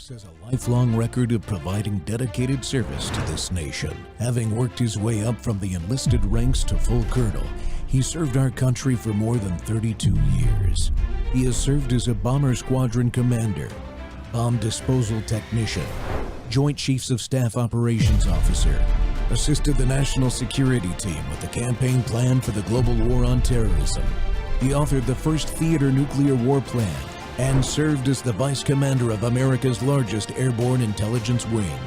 Brooks has a lifelong record of providing dedicated service to this nation. Having worked his way up from the enlisted ranks to full colonel, he served our country for more than 32 years. He has served as a bomber squadron commander, bomb disposal technician, Joint Chiefs of Staff Operations Officer, assisted the national security team with the campaign plan for the global war on terrorism. He authored the first theater nuclear war plan and served as the vice commander of America's largest airborne intelligence wing.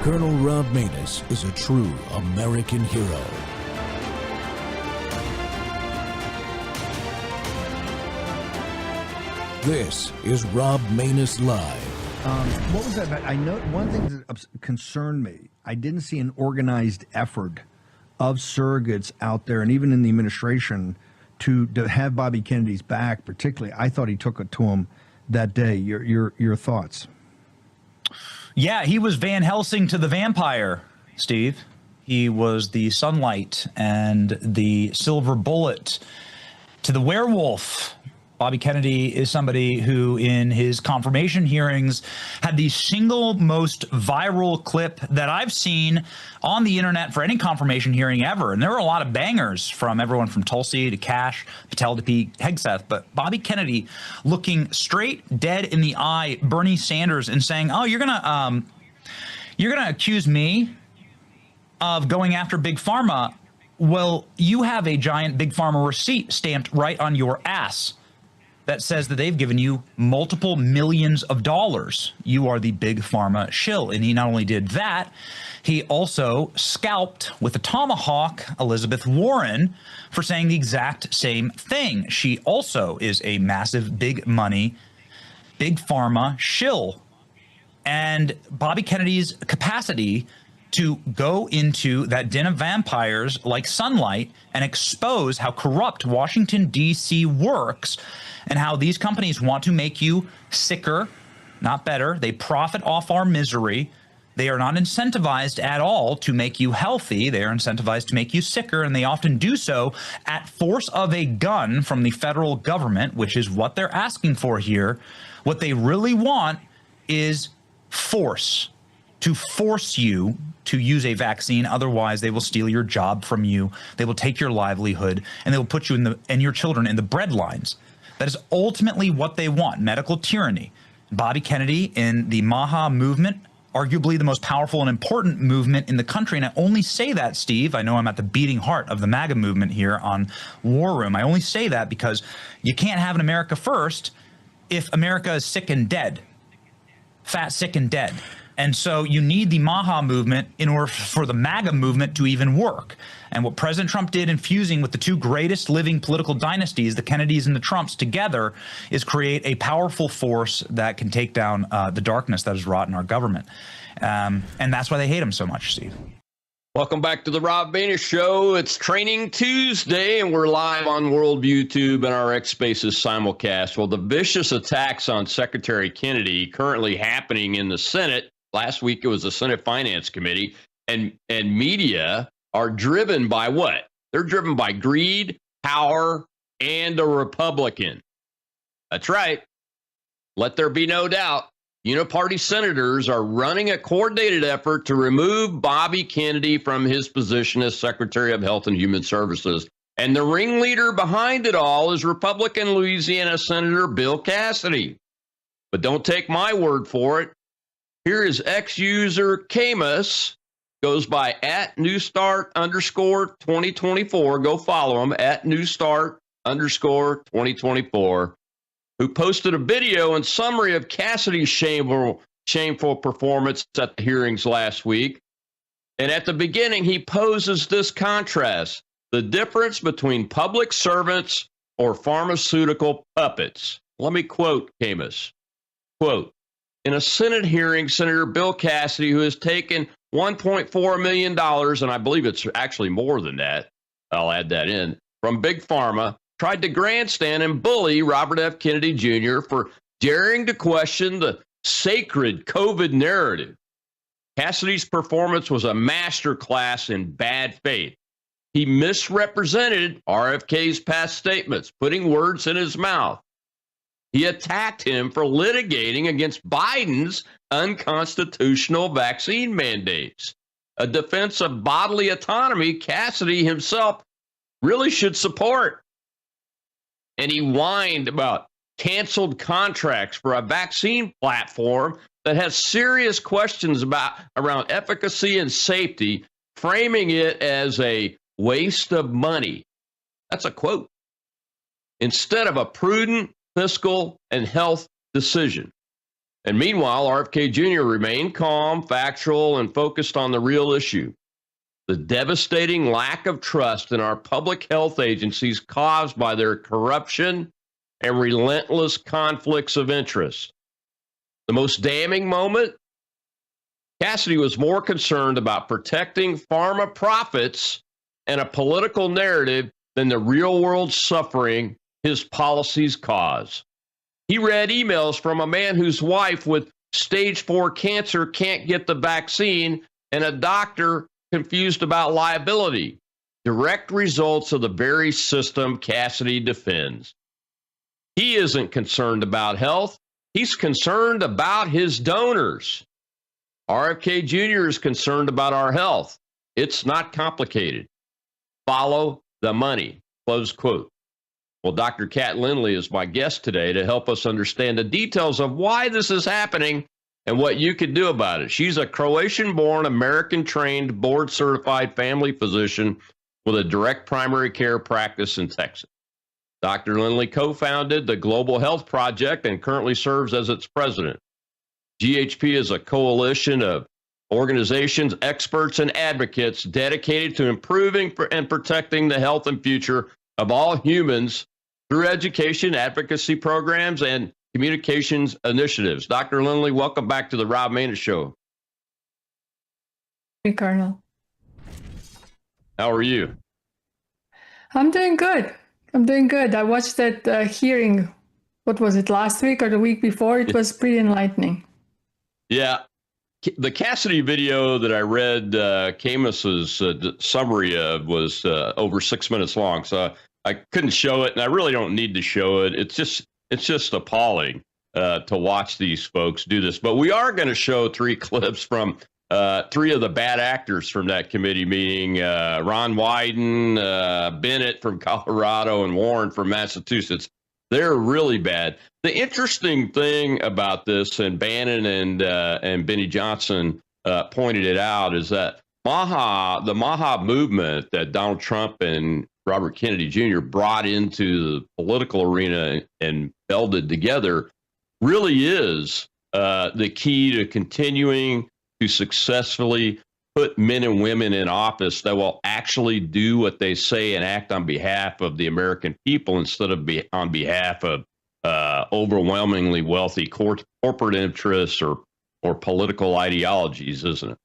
Colonel Rob Maness is a true American hero. This is Rob Maness Live. What was that about? I know one thing that concerned me. I didn't see an organized effort of surrogates out there, and even in the administration, to have Bobby Kennedy's back. Particularly, I thought he took it to him that day. Your thoughts? Yeah, he was Van Helsing to the vampire, Steve. He was the sunlight and the silver bullet to the werewolf. Bobby Kennedy is somebody who, in his confirmation hearings, had the single most viral clip that I've seen on the internet for any confirmation hearing ever. And there were a lot of bangers from everyone from Tulsi to Cash, Patel to Pete Hegseth. But Bobby Kennedy looking straight dead in the eye, Bernie Sanders, and saying, "Oh, you're gonna accuse me of going after Big Pharma. Well, you have a giant Big Pharma receipt stamped right on your ass that says that they've given you multiple millions of dollars. You are the Big Pharma shill." And he not only did that, he also scalped with a tomahawk Elizabeth Warren for saying the exact same thing. She also is a massive big money, Big Pharma shill. And Bobby Kennedy's capacity to go into that den of vampires like sunlight and expose how corrupt Washington, D.C. works and how these companies want to make you sicker, not better. They profit off our misery. They are not incentivized at all to make you healthy. They are incentivized to make you sicker, and they often do so at force of a gun from the federal government, which is what they're asking for here. What they really want is force, to force you to use a vaccine. Otherwise, they will steal your job from you. They will take your livelihood, and they will put you and your children in the breadlines. That is ultimately what they want, medical tyranny. Bobby Kennedy in the MAHA movement, arguably the most powerful and important movement in the country. And I only say that, Steve, I know I'm at the beating heart of the MAGA movement here on War Room. I only say that because you can't have an America first if America is sick and dead, fat, sick, and dead. And so you need the MAHA movement in order for the MAGA movement to even work. And what President Trump did in fusing with the two greatest living political dynasties, the Kennedys and the Trumps, together is create a powerful force that can take down the darkness that is wrought in our government. And that's why they hate him so much, Steve. Welcome back to the Rob Maness Show. It's Training Tuesday, and we're live on World YouTube and our X Spaces simulcast. Well, the vicious attacks on Secretary Kennedy currently happening in the Senate. Last week, it was the Senate Finance Committee, and media are driven by what? They're driven by greed, power, and a Republican. That's right. Let there be no doubt. Uniparty senators are running a coordinated effort to remove Bobby Kennedy from his position as Secretary of Health and Human Services. And the ringleader behind it all is Republican Louisiana Senator Bill Cassidy. But don't take my word for it. Here is ex-user Camus, goes by @newstart_2024. Go follow him @newstart_2024, who posted a video and summary of Cassidy's shameful performance at the hearings last week. And at the beginning, he poses this contrast: the difference between public servants or pharmaceutical puppets. Let me quote Camus. Quote, "In a Senate hearing, Senator Bill Cassidy, who has taken $1.4 million, and I believe it's actually more than that, I'll add that in, from Big Pharma, tried to grandstand and bully Robert F. Kennedy Jr. for daring to question the sacred COVID narrative. Cassidy's performance was a masterclass in bad faith. He misrepresented RFK's past statements, putting words in his mouth. He attacked him for litigating against Biden's unconstitutional vaccine mandates, a defense of bodily autonomy Cassidy himself really should support. And he whined about canceled contracts for a vaccine platform that has serious questions around efficacy and safety, framing it as a waste of money. That's a quote. Instead of a prudent fiscal and health decision. And meanwhile, RFK Jr. remained calm, factual, and focused on the real issue: the devastating lack of trust in our public health agencies caused by their corruption and relentless conflicts of interest. The most damning moment? Cassidy was more concerned about protecting pharma profits and a political narrative than the real-world suffering his policies cause. He read emails from a man whose wife with stage 4 cancer can't get the vaccine and a doctor confused about liability. Direct results of the very system Cassidy defends. He isn't concerned about health. He's concerned about his donors. RFK Jr. is concerned about our health. It's not complicated. Follow the money. Close quote. Well, Dr. Kat Lindley is my guest today to help us understand the details of why this is happening and what you can do about it. She's a Croatian-born, American-trained, board-certified family physician with a direct primary care practice in Texas. Dr. Lindley co-founded the Global Health Project and currently serves as its president. GHP is a coalition of organizations, experts, and advocates dedicated to improving and protecting the health and future of all humans through education, advocacy programs, and communications initiatives. Dr. Lindley, welcome back to the Rob Maness Show. Hey, Colonel. How are you? I'm doing good. I watched that hearing. What was it, last week or the week before? It was pretty enlightening. Yeah. The Cassidy video that I read Camus's summary of was over 6 minutes long, so I couldn't show it, and I really don't need to show it. It's just appalling to watch these folks do this. But we are going to show 3 clips from 3 of the bad actors from that committee meeting: Ron Wyden, Bennett from Colorado, and Warren from Massachusetts. They're really bad. The interesting thing about this, and Bannon and Benny Johnson pointed it out, is that the Maha movement that Donald Trump and Robert Kennedy Jr. brought into the political arena and melded together really is the key to continuing to successfully put men and women in office that will actually do what they say and act on behalf of the American people instead of on behalf of overwhelmingly wealthy corporate interests or political ideologies, isn't it?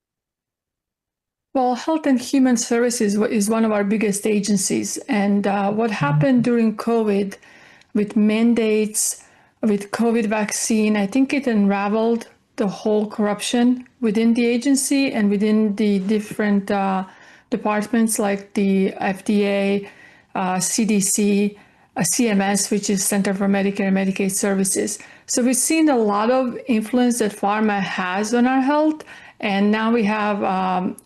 Well, Health and Human Services is one of our biggest agencies. And what happened during COVID with mandates, with COVID vaccine, I think it unraveled the whole corruption within the agency and within the different departments like the FDA, CDC, CMS, which is Center for Medicare and Medicaid Services. So we've seen a lot of influence that pharma has on our health. And now we have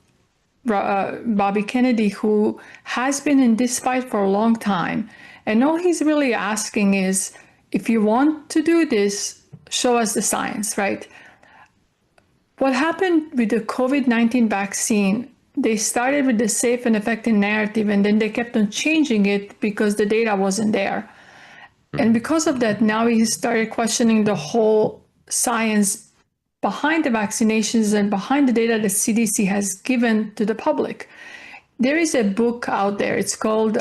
Bobby Kennedy, who has been in this fight for a long time. And all he's really asking is, if you want to do this, show us the science, right? What happened with the COVID-19 vaccine, they started with the safe and effective narrative, and then they kept on changing it because the data wasn't there. And because of that, now we started questioning the whole science behind the vaccinations and behind the data the CDC has given to the public. There is a book out there. It's called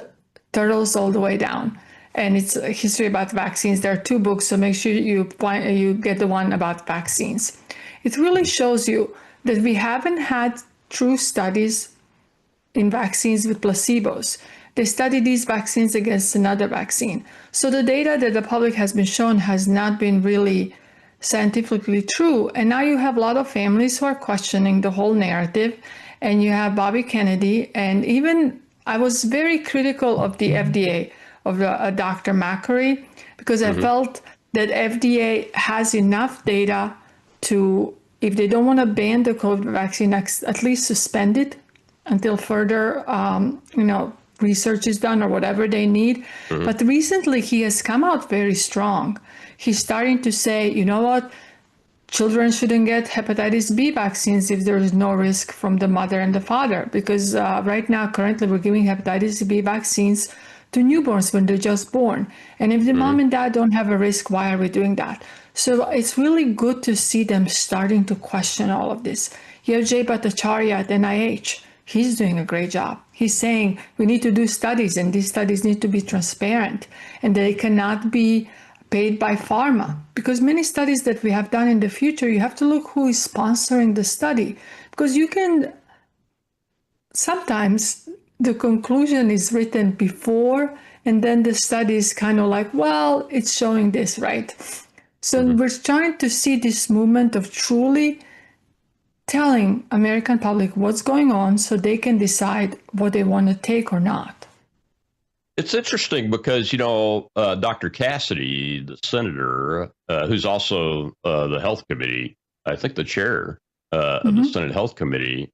Turtles All the Way Down, and it's a history about vaccines. There are 2 books, so make sure you get the one about vaccines. It really shows you that we haven't had true studies in vaccines with placebos. They study these vaccines against another vaccine. So the data that the public has been shown has not been really scientifically true. And now you have a lot of families who are questioning the whole narrative, and you have Bobby Kennedy. And even I was very critical of the FDA, of Dr. Macquarie, because I felt that FDA has enough data to, if they don't want to ban the COVID vaccine, at least suspend it until further, research is done or whatever they need. But recently he has come out very strong. He's starting to say, you know what, children shouldn't get hepatitis B vaccines if there is no risk from the mother and the father, because right now, currently, we're giving hepatitis B vaccines to newborns when they're just born. And if the mom and dad don't have a risk, why are we doing that? So it's really good to see them starting to question all of this. You have Jay Bhattacharya at NIH. He's doing a great job. He's saying we need to do studies, and these studies need to be transparent, and they cannot be paid by pharma, because many studies that we have done in the future, you have to look who is sponsoring the study, because you can sometimes the conclusion is written before, and then the study is kind of like, well, it's showing this, right? So we're trying to see this movement of truly telling American public what's going on so they can decide what they want to take or not. It's interesting because, Dr. Cassidy, the senator, who's also the health committee, I think the chair of the Senate Health Committee,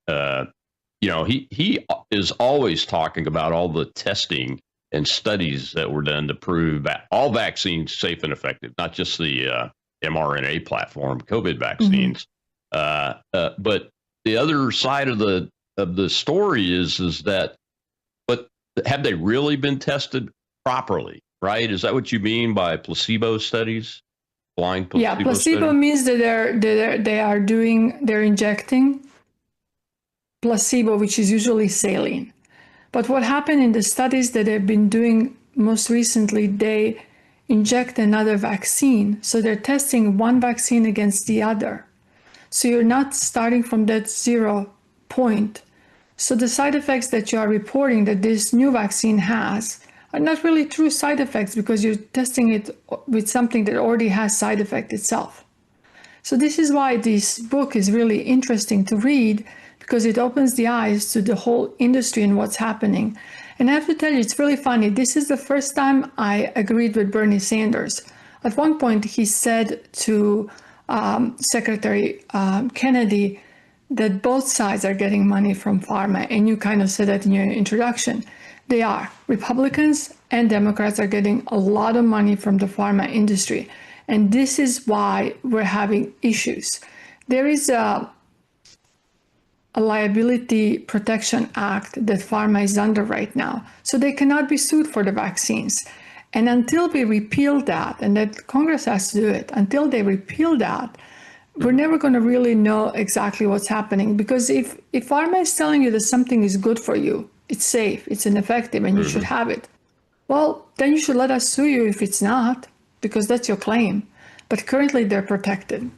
he is always talking about all the testing and studies that were done to prove that all vaccines safe and effective, not just the mRNA platform, COVID vaccines. But the other side of the story is that, but have they really been tested properly? Right? Is that what you mean by placebo studies? Blind placebo? Yeah, placebo means that they're injecting placebo, which is usually saline. But what happened in the studies that they've been doing most recently, they inject another vaccine. So they're testing one vaccine against the other. So you're not starting from that 0 point. So the side effects that you are reporting that this new vaccine has are not really true side effects, because you're testing it with something that already has side effect itself. So this is why this book is really interesting to read, because it opens the eyes to the whole industry and what's happening. And I have to tell you, it's really funny. This is the first time I agreed with Bernie Sanders. At one point, he said to Secretary Kennedy that both sides are getting money from pharma. And you kind of said that in your introduction. They are. Republicans and Democrats are getting a lot of money from the pharma industry. And this is why we're having issues. There is a liability protection act that pharma is under right now. So they cannot be sued for the vaccines. And until we repeal that, and that Congress has to do it, until they repeal that, we're never going to really know exactly what's happening. Because if pharma is telling you that something is good for you, it's safe, it's ineffective, and you should have it, well, then you should let us sue you if it's not, because that's your claim. But currently they're protected.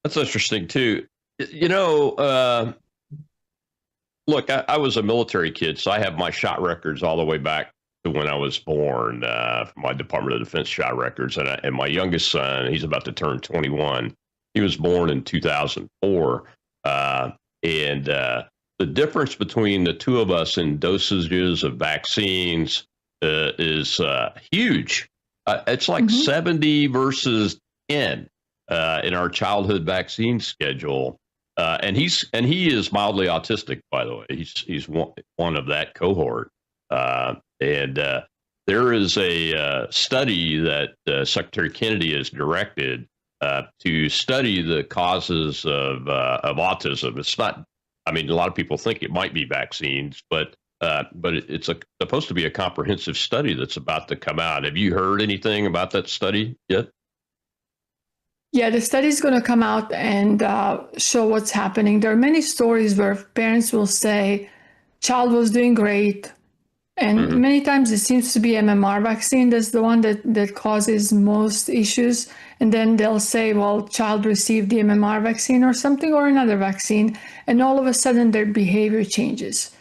That's interesting too. Look, I was a military kid, so I have my shot records all the way back to when I was born, from my Department of Defense shot records. And my youngest son, he's about to turn 21. He was born in 2004. The difference between the two of us in dosages of vaccines is huge. It's like 70 versus 10 in our childhood vaccine schedule. And he is mildly autistic, by the way. He's one of that cohort. There is a study that Secretary Kennedy has directed to study the causes of autism. It's not. I mean, a lot of people think it might be vaccines, but it's supposed to be a comprehensive study that's about to come out. Have you heard anything about that study yet? Yeah, the study is going to come out and show what's happening. There are many stories where parents will say, child was doing great. And many times it seems to be MMR vaccine that's the one that causes most issues. And then they'll say, well, child received the MMR vaccine or something or another vaccine. And all of a sudden their behavior changes.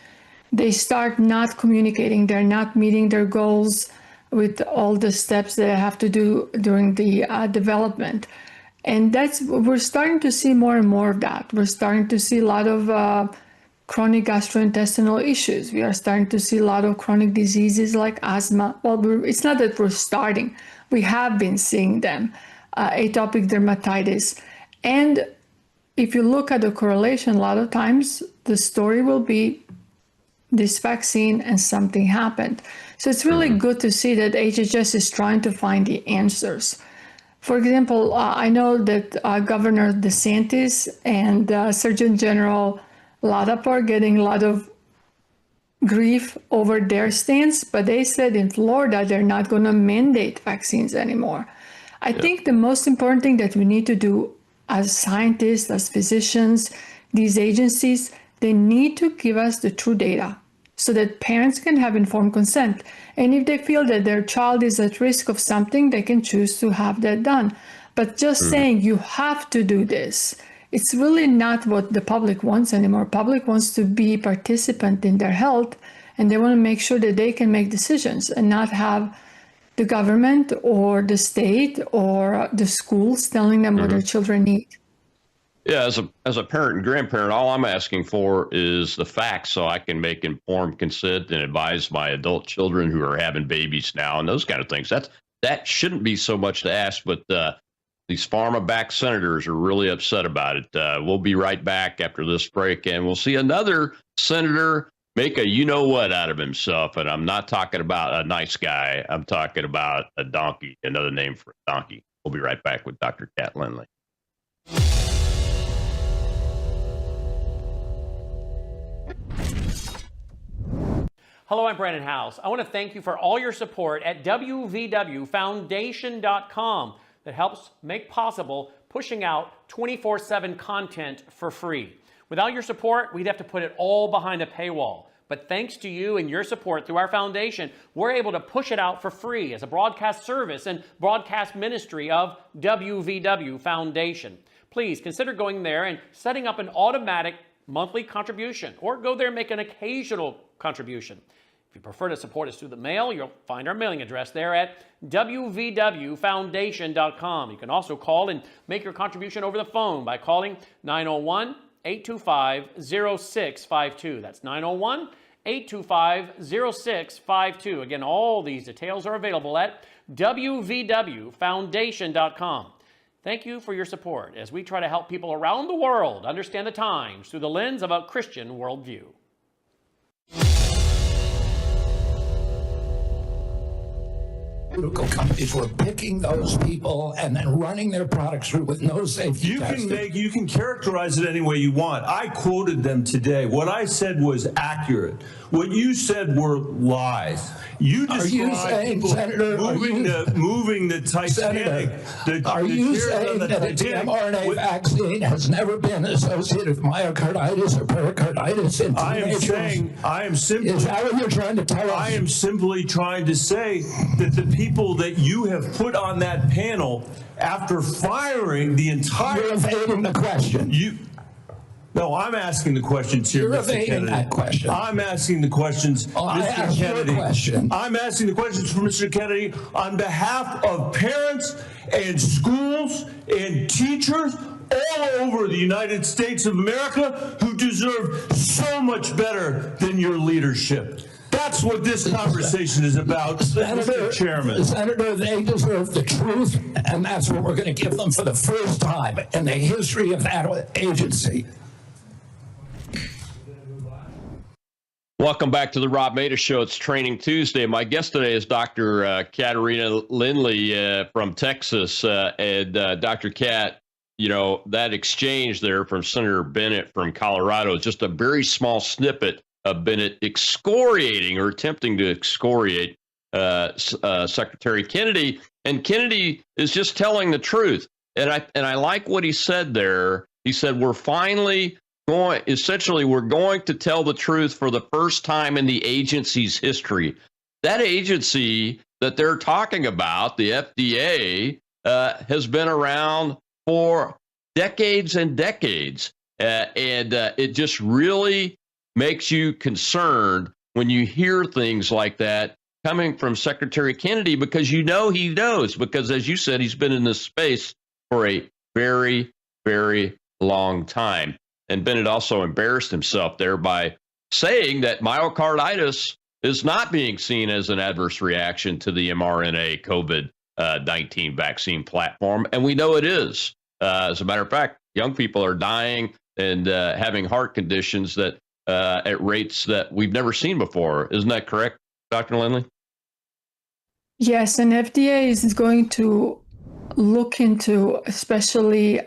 They start not communicating. They're not meeting their goals with all the steps that they have to do during the development. And we're starting to see more and more of that. We're starting to see a lot of chronic gastrointestinal issues. We are starting to see a lot of chronic diseases like asthma. Well, it's not that we're starting. we have been seeing them, atopic dermatitis. And if you look at the correlation, a lot of times the story will be this vaccine and something happened. So it's really good to see that HHS is trying to find the answers. For example, I know that Governor DeSantis and Surgeon General Ladapo are getting a lot of grief over their stance, but they said in Florida they're not going to mandate vaccines anymore. I think the most important thing that we need to do as scientists, as physicians, these agencies, they need to give us the true data so that parents can have informed consent. And if they feel that their child is at risk of something, they can choose to have that done. But just saying you have to do this, it's really not what the public wants anymore. Public wants to be participant in their health, and they want to make sure that they can make decisions and not have the government or the state or the schools telling them what their children need. Yeah, as a parent and grandparent, all I'm asking for is the facts so I can make informed consent and advise my adult children who are having babies now and those kind of things. That shouldn't be so much to ask, but these pharma-backed senators are really upset about it. We'll be right back after this break, and we'll see another senator make a you-know-what out of himself. And I'm not talking about a nice guy. I'm talking about a donkey, another name for a donkey. We'll be right back with Dr. Kat Lindley. Hello, I'm Brandon House. I want to thank you for all your support at wvwfoundation.com that helps make possible pushing out 24/7 content for free. Without your support, we'd have to put it all behind a paywall. But thanks to you and your support through our foundation, we're able to push it out for free as a broadcast service and broadcast ministry of WVW Foundation. Please consider going there and setting up an automatic monthly contribution, or go there and make an occasional contribution. If you prefer to support us through the mail, you'll find our mailing address there at wvwfoundation.com. You can also call and make your contribution over the phone by calling 901-825-0652. That's 901-825-0652. Again, all these details are available at wvwfoundation.com. Thank you for your support as we try to help people around the world understand the times through the lens of a Christian worldview. Pharmaceutical companies were picking those people and then running their products through with no safety testing. You can characterize it any way you want. I quoted them today. What I said was accurate. What you said were lies. You described people Senator, moving the Titanic. Are you saying that a mRNA vaccine has never been associated with myocarditis or pericarditis in teenagers? Is that what you're trying to tell us? I am simply trying to say that the people that you have put on that panel, after firing the entire... You're evading the question. No, I'm asking the questions here, You're Mr. Kennedy. evading that question. I'm asking the questions, Mr. Kennedy. I'm asking the questions for Mr. Kennedy on behalf of parents and schools and teachers all over the United States of America who deserve so much better than your leadership. That's what this conversation is about, Mr. Chairman. Senator, they deserve the truth, and that's what we're going to give them for the first time in the history of that agency. Welcome back to the Rob Maness Show. It's Training Tuesday. My guest today is Dr. Katerina Lindley from Texas. And Dr. Kat, you know, that exchange there from Senator Bennett from Colorado is just a very small snippet of Bennett excoriating or attempting to excoriate Secretary Kennedy. And Kennedy is just telling the truth. And I like what he said there. He said, we're going to tell the truth for the first time in the agency's history. That agency that they're talking about, the FDA, has been around for decades and decades. And it just really makes you concerned when you hear things like that coming from Secretary Kennedy, because you know he knows, because as you said, he's been in this space for a very, very long time. And Bennett also embarrassed himself there by saying that myocarditis is not being seen as an adverse reaction to the mRNA COVID COVID-19 vaccine platform, and we know it is. As a matter of fact, young people are dying and having heart conditions that at rates that we've never seen before. Isn't that correct, Dr. Lindley? Yes, and FDA is going to look into especially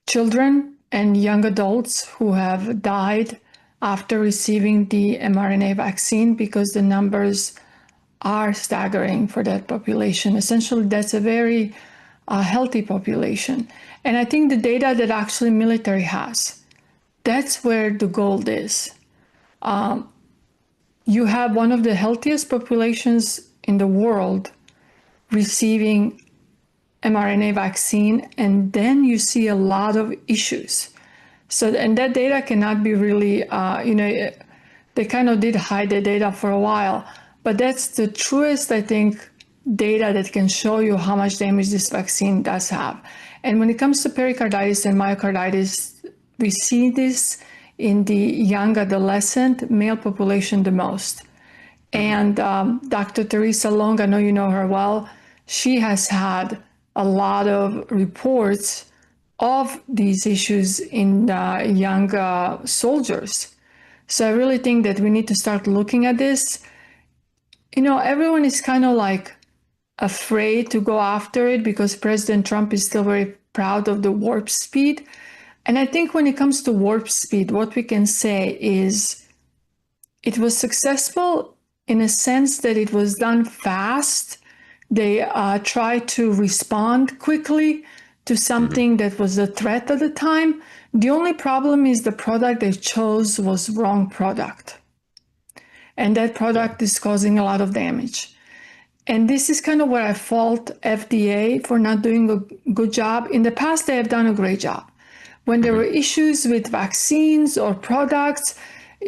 children and young adults who have died after receiving the mRNA vaccine, because the numbers are staggering for that population. Essentially, that's a very healthy population. And I think the data that actually military has, that's where the gold is. You have one of the healthiest populations in the world receiving mRNA vaccine, and then you see a lot of issues. So, and that data cannot be really, they kind of did hide the data for a while, but that's the truest, I think, data that can show you how much damage this vaccine does have. And when it comes to pericarditis and myocarditis, we see this in the young adolescent male population the most. And Dr. Teresa Long, I know you know her well, she has had a lot of reports of these issues in young soldiers. So I really think that we need to start looking at this. You know, everyone is kind of like afraid to go after it because President Trump is still very proud of the warp speed. And I think when it comes to warp speed, what we can say is it was successful in a sense that it was done fast. They tried to respond quickly to something that was a threat at the time. The only problem is the product they chose was wrong product. And that product is causing a lot of damage. And this is kind of where I fault FDA for not doing a good job. In the past, they have done a great job. When there were issues with vaccines or products,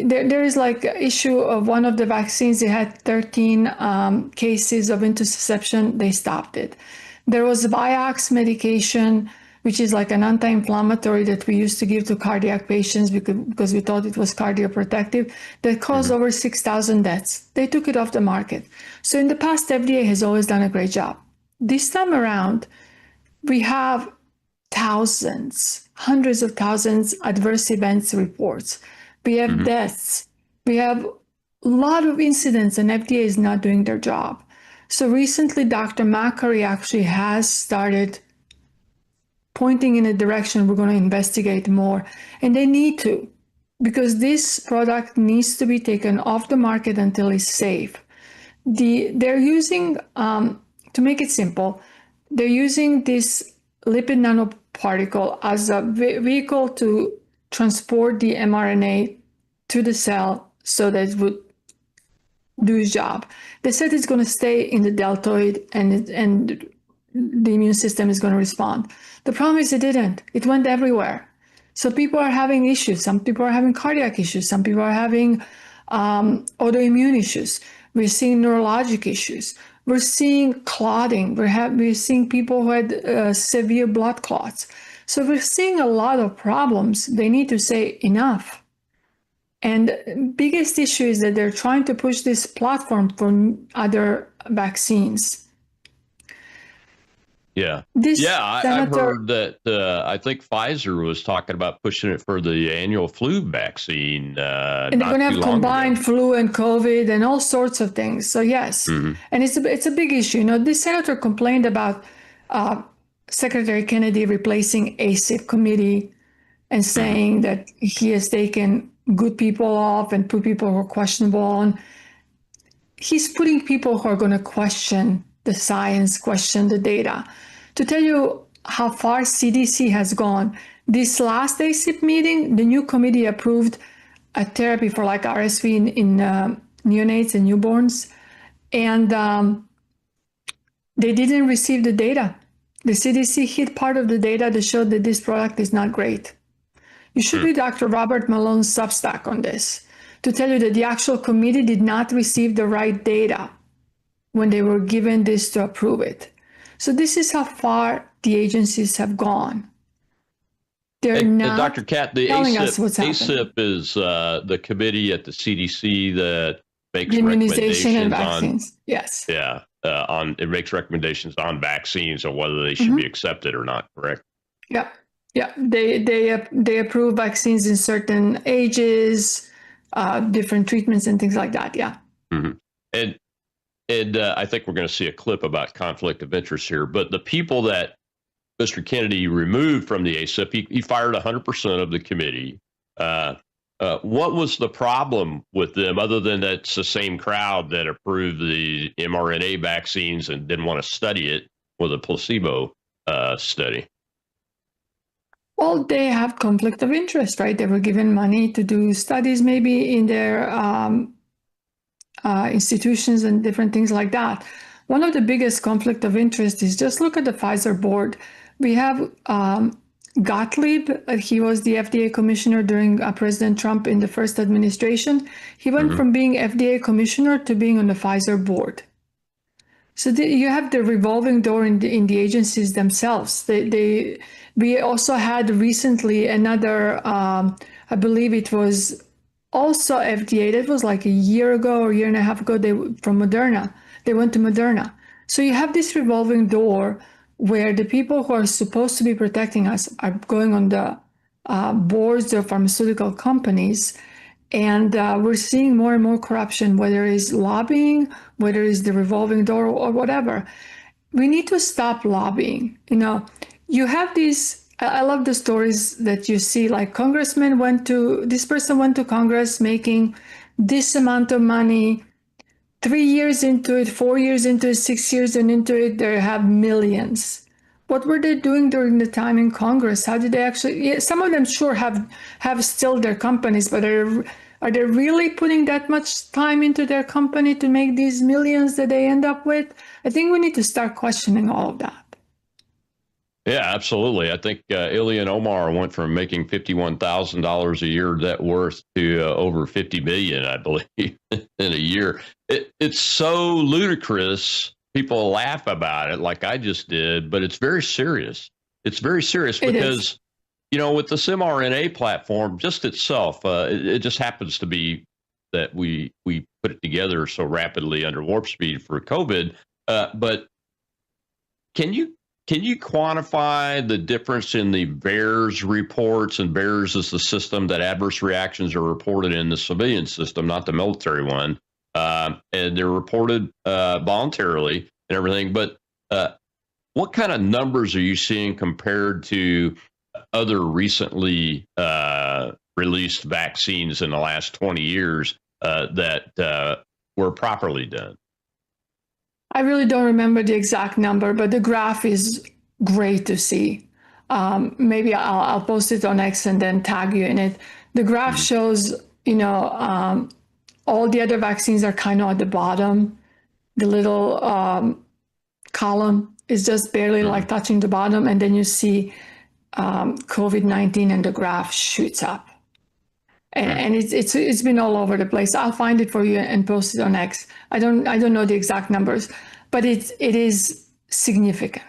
there is like an issue of one of the vaccines, they had 13 cases of intussusception, they stopped it. There was Vioxx medication, which is like an anti-inflammatory that we used to give to cardiac patients because we thought it was cardioprotective, that caused over 6,000 deaths. They took it off the market. So in the past, FDA has always done a great job. This time around, we have thousands, hundreds of thousands adverse events reports. We have deaths. We have a lot of incidents, and FDA is not doing their job. So recently, Dr. Macari actually has started pointing in a direction we're going to investigate more. And they need to, because this product needs to be taken off the market until it's safe. They're using, to make it simple, they're using this lipid nanoparticle as a vehicle to transport the mRNA to the cell so that it would do its job. They said it's going to stay in the deltoid and the immune system is going to respond. The problem is it didn't. It went everywhere. So people are having issues. Some people are having cardiac issues. Some people are having autoimmune issues. We're seeing neurologic issues. We're seeing clotting. We're seeing people who had severe blood clots. So we're seeing a lot of problems. They need to say enough. And biggest issue is that they're trying to push this platform for other vaccines. Yeah. I've heard that I think Pfizer was talking about pushing it for the annual flu vaccine. And they're going to have combined flu and COVID and all sorts of things. So yes, and it's a big issue. You know, this senator complained about Secretary Kennedy replacing ACIP committee and saying that he has taken good people off and put people who are questionable on. He's putting people who are going to question the science, question the data. To tell you how far CDC has gone, this last ACIP meeting, the new committee approved a therapy for like RSV in neonates and newborns, and they didn't receive the data. The CDC hid part of the data that showed that this product is not great. You should read Dr. Robert Malone's Substack on this to tell you that the actual committee did not receive the right data when they were given this to approve it. So this is how far the agencies have gone. They're not Dr. Cat, the telling us what's happening. ACIP is the committee at the CDC that makes immunization and recommendations vaccines. on, yes. Yeah. it makes recommendations on vaccines and whether they should be accepted or not. Correct? Yeah, yeah. They approve vaccines in certain ages, different treatments and things like that. Yeah. Mm-hmm. And I think we're going to see a clip about conflict of interest here. But the people that Mr. Kennedy removed from the ACIP, he fired 100% of the committee. What was the problem with them, other than that's the same crowd that approved the mRNA vaccines and didn't want to study it with a placebo study? Well, they have conflict of interest, right? They were given money to do studies maybe in their institutions and different things like that. One of the biggest conflict of interest is just look at the Pfizer board. We have Gottlieb. He was the FDA commissioner during President Trump in the first administration. He went from being FDA commissioner to being on the Pfizer board. So you have the revolving door in the agencies themselves. We also had recently another, I believe it was also FDA. That was like a year ago or a year and a half ago. From Moderna. They went to Moderna. So you have this revolving door where the people who are supposed to be protecting us are going on the boards of pharmaceutical companies. And we're seeing more and more corruption, whether it's lobbying, whether it's the revolving door or whatever. We need to stop lobbying. You have these, I love the stories that you see, like this person went to Congress making this amount of money, 3 years into it, 4 years into it, 6 years into it, they have millions. What were they doing during the time in Congress? How did they actually, some of them sure have still their companies, but are they really putting that much time into their company to make these millions that they end up with? I think we need to start questioning all of that. Yeah, absolutely. I think Ilhan Omar went from making $51,000 a year net worth to over $50 million, I believe, in a year. It's so ludicrous. People laugh about it like I just did, but it's very serious. It's very serious because, with this mRNA platform just itself, it just happens to be that we put it together so rapidly under warp speed for COVID. But can you quantify the difference in the VAERS reports? And VAERS is the system that adverse reactions are reported in, the civilian system, not the military one. And they're reported voluntarily and everything. But what kind of numbers are you seeing compared to other recently released vaccines in the last 20 years that were properly done? I really don't remember the exact number, but the graph is great to see. Maybe I'll post it on X and then tag you in it. The graph shows, all the other vaccines are kind of at the bottom. The little column is just barely like touching the bottom. And then you see COVID-19 and the graph shoots up. And it's been all over the place. I'll find it for you and post it on X. I don't know the exact numbers, but it is significant.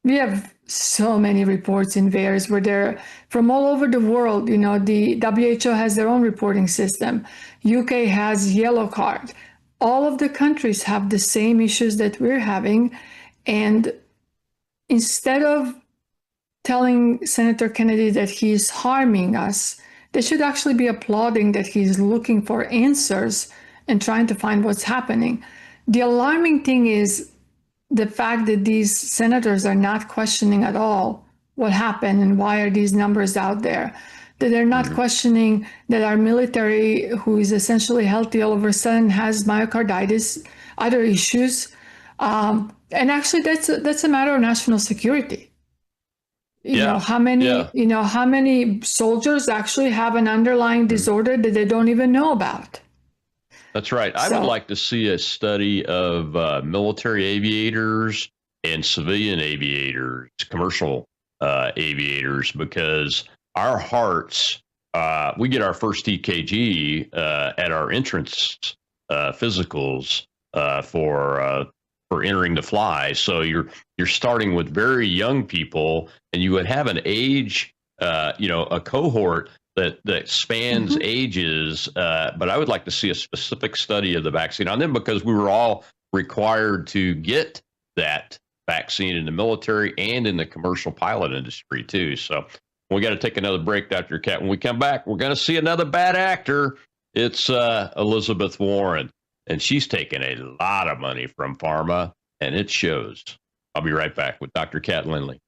We have so many reports in VAERS where they're from all over the world. The WHO has their own reporting system. UK has yellow card. All of the countries have the same issues that we're having. And instead of telling Senator Kennedy that he's harming us, they should actually be applauding that he's looking for answers and trying to find what's happening. The alarming thing is the fact that these senators are not questioning at all what happened and why are these numbers out there. That they're not questioning that our military, who is essentially healthy, all of a sudden has myocarditis, other issues. And actually, that's a matter of national security. How many soldiers actually have an underlying disorder that they don't even know about? That's right. I would like to see a study of military aviators and civilian aviators, commercial aviators, because our hearts, we get our first EKG at our entrance physicals for entering to fly. So you're starting with very young people, and you would have an age, a cohort that spans ages. But I would like to see a specific study of the vaccine on them, because we were all required to get that vaccine in the military and in the commercial pilot industry too. So we got to take another break, Dr. Cat. When we come back, we're going to see another bad actor. It's Elizabeth Warren, and she's taking a lot of money from pharma, and it shows. I'll be right back with Dr. Cat Lindley.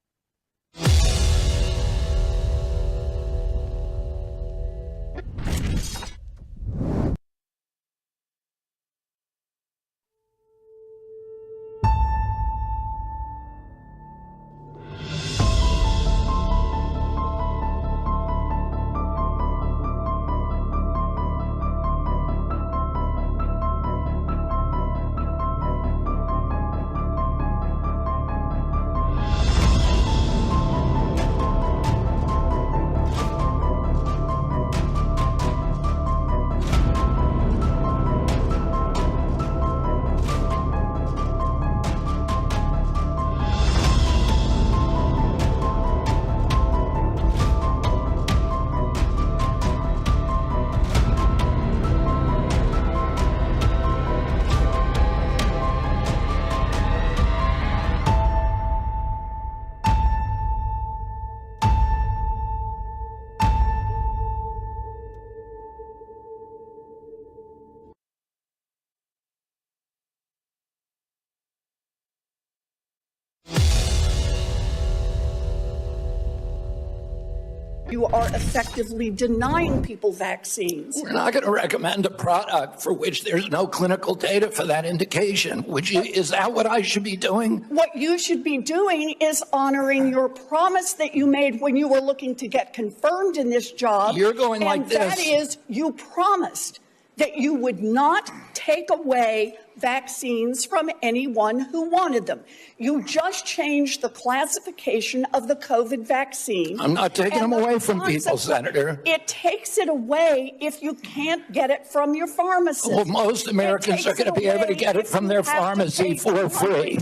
You are effectively denying people vaccines. We're not going to recommend a product for which there's no clinical data for that indication. Is that what I should be doing? What you should be doing is honoring your promise that you made when you were looking to get confirmed in this job. You're going like this. And that is, you promised that you would not take away vaccines from anyone who wanted them. You just changed the classification of the COVID vaccine. I'm not taking them away from people, Senator. It takes it away if you can't get it from your pharmacist. Well, most Americans are going to be able to get it from their pharmacy for free.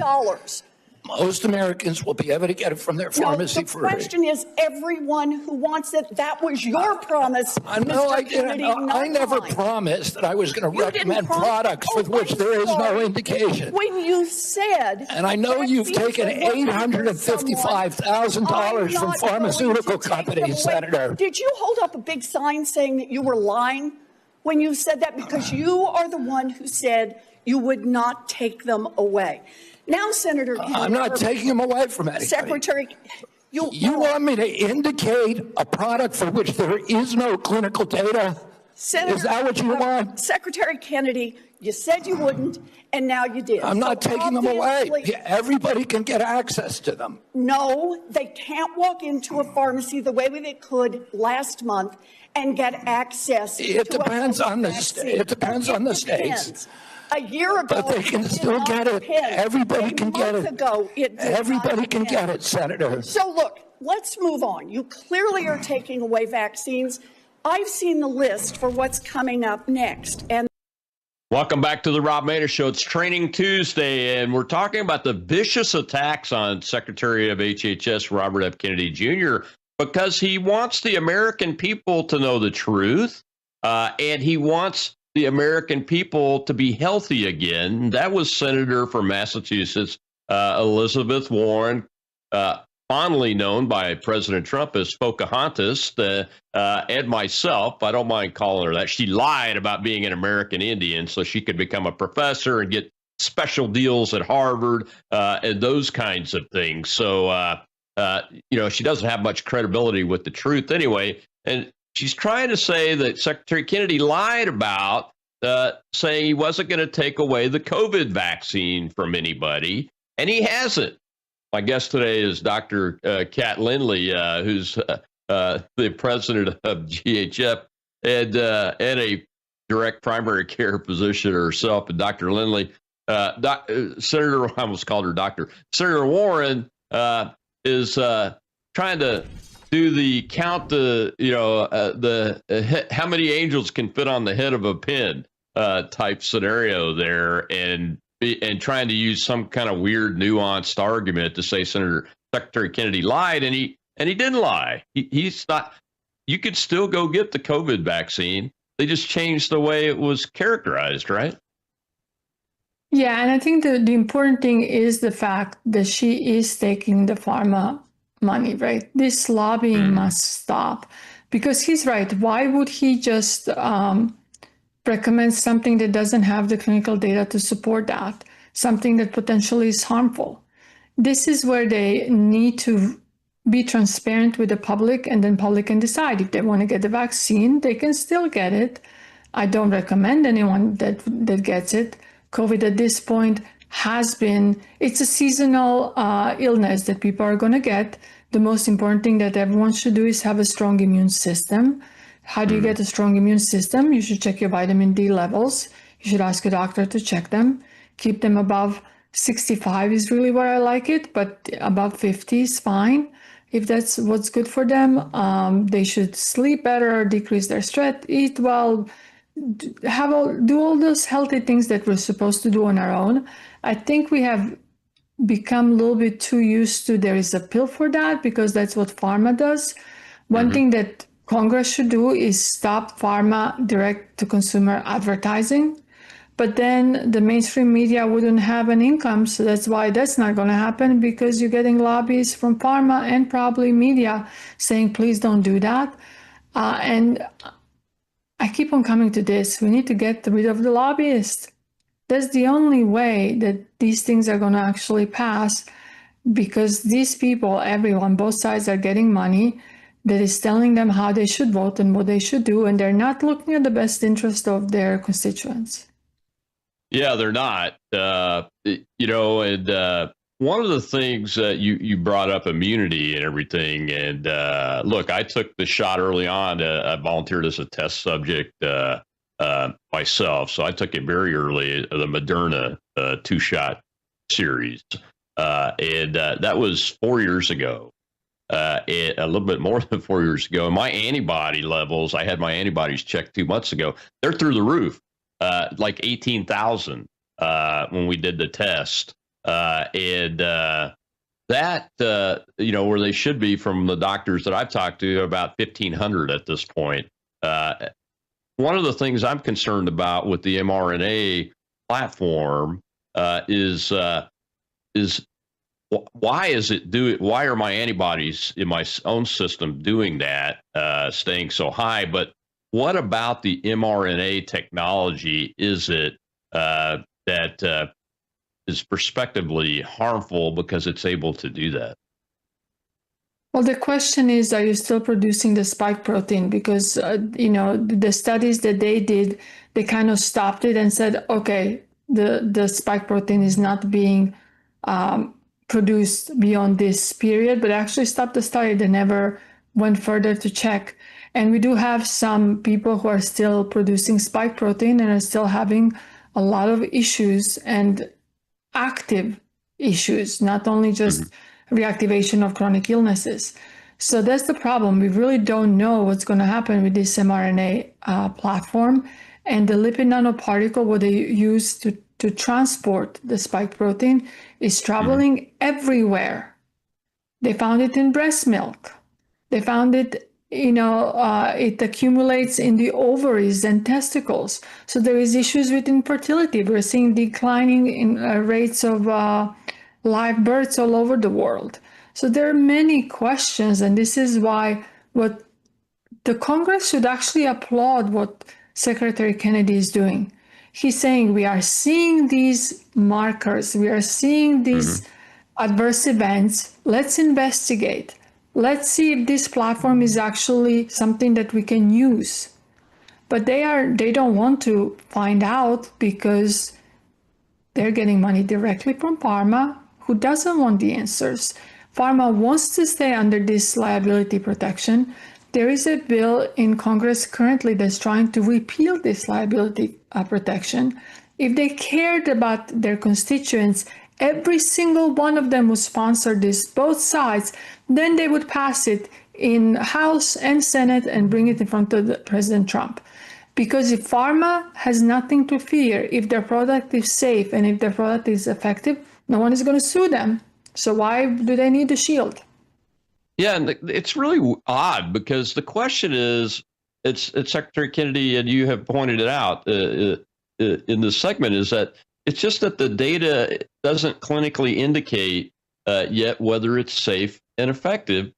Most Americans will be able to get it from their pharmacy free. The question is, everyone who wants it, that was your promise. No, I didn't. I never promised that I was going to recommend products with which there is no indication. When you said... And I know you've taken $855,000 from pharmaceutical companies, Senator. Did you hold up a big sign saying that you were lying when you said that? Because you are the one who said you would not take them away. Now, Senator, I'm not taking them away from anybody. Secretary, you want me to indicate a product for which there is no clinical data? Senator, is that what you want? Secretary Kennedy, you said you wouldn't, and now you did. I'm not taking them away. Everybody can get access to them. No, they can't walk into a pharmacy the way they could last month and get access. It depends on the state. It depends on the states. A year ago, but they can still get it. Everybody can get it. Everybody can get it, Senator. So look, let's move on. You clearly are taking away vaccines. I've seen the list for what's coming up next. And welcome back to the Rob Maness Show. It's Training Tuesday, and we're talking about the vicious attacks on Secretary of HHS Robert F. Kennedy Jr. because he wants the American people to know the truth, and he wants the American people to be healthy again. That was Senator from Massachusetts, Elizabeth Warren, fondly known by President Trump as Pocahontas, and myself. I don't mind calling her that. She lied about being an American Indian so she could become a professor and get special deals at Harvard and those kinds of things. So, she doesn't have much credibility with the truth anyway. And she's trying to say that Secretary Kennedy lied about saying he wasn't going to take away the COVID vaccine from anybody, and he hasn't. My guest today is Dr. Cat Lindley, who's the president of GHF and a direct primary care physician herself. And Dr. Lindley, Senator, I almost called her Doctor. Senator Warren is trying to do the count how many angels can fit on the head of a pin type scenario there, and trying to use some kind of weird nuanced argument to say Secretary Kennedy lied, and he didn't lie. He's not. You could still go get the COVID vaccine. They just changed the way it was characterized, right? Yeah, and I think the important thing is the fact that she is taking the pharma money, right? This lobbying must stop because he's right. Why would he just recommend something that doesn't have the clinical data to support that, something that potentially is harmful? This is where they need to be transparent with the public, and then public can decide if they want to get the vaccine. They can still get it. I don't recommend anyone that gets it. COVID at this point it's a seasonal illness that people are going to get. The most important thing that everyone should do is have a strong immune system. How do you get a strong immune system? You should check your vitamin D levels. You should ask a doctor to check them. Keep them above 65 is really where I like it, but above 50 is fine. If that's what's good for them, they should sleep better, decrease their stress, eat well, do all those healthy things that we're supposed to do on our own. I think we have become a little bit too used to there is a pill for that because that's what pharma does. One thing that Congress should do is stop pharma direct to consumer advertising. But then the mainstream media wouldn't have an income, so that's why that's not going to happen, because you're getting lobbies from pharma and probably media saying, please don't do that. And I keep on coming to this. We need to get rid of the lobbyists. That's the only way that these things are going to actually pass, because these people, everyone, both sides are getting money that is telling them how they should vote and what they should do, and they're not looking at the best interest of their constituents. Yeah, they're not. And one of the things that you brought up, immunity and everything. And look, I took the shot early on. I volunteered as a test subject myself, so I took it very early, the Moderna 2-shot series, and that was 4 years ago. A little bit more than 4 years ago. And my antibody levels, I had my antibodies checked 2 months ago. They're through the roof. Like 18,000 when we did the test. And that, where they should be from the doctors that I've talked to, about 1,500 at this point. One of the things I'm concerned about with the mRNA platform is why is it why are my antibodies in my own system doing that, staying so high? But what about the mRNA technology is it that is prospectively harmful because it's able to do that? Well, the question is, are you still producing the spike protein? Because, the studies that they did, they kind of stopped it and said, okay, the spike protein is not being produced beyond this period, but actually stopped the study. They never went further to check. And we do have some people who are still producing spike protein and are still having a lot of issues and active issues, not only just reactivation of chronic illnesses. So that's the problem. We really don't know what's going to happen with this mRNA platform. And the lipid nanoparticle, what they use to transport the spike protein, is traveling everywhere. They found it in breast milk. They found it it accumulates in the ovaries and testicles. So there is issues with infertility. We're seeing declining in rates of live births all over the world. So there are many questions, and this is why what the Congress should actually applaud what Secretary Kennedy is doing. He's saying we are seeing these markers, we are seeing these adverse events. Let's investigate. Let's see if this platform is actually something that we can use. But they don't want to find out because they're getting money directly from pharma, who doesn't want the answers. Pharma wants to stay under this liability protection. There is a bill in Congress currently that's trying to repeal this liability protection. If they cared about their constituents, every single one of them would sponsor this, both sides. Then they would pass it in House and Senate and bring it in front of President Trump. Because if pharma has nothing to fear, if their product is safe and if their product is effective, no one is going to sue them. So why do they need a shield? Yeah, and it's really odd because the question is, it's Secretary Kennedy, and you have pointed it out in this segment, is that It's just that the data doesn't clinically indicate yet whether it's safe and effective.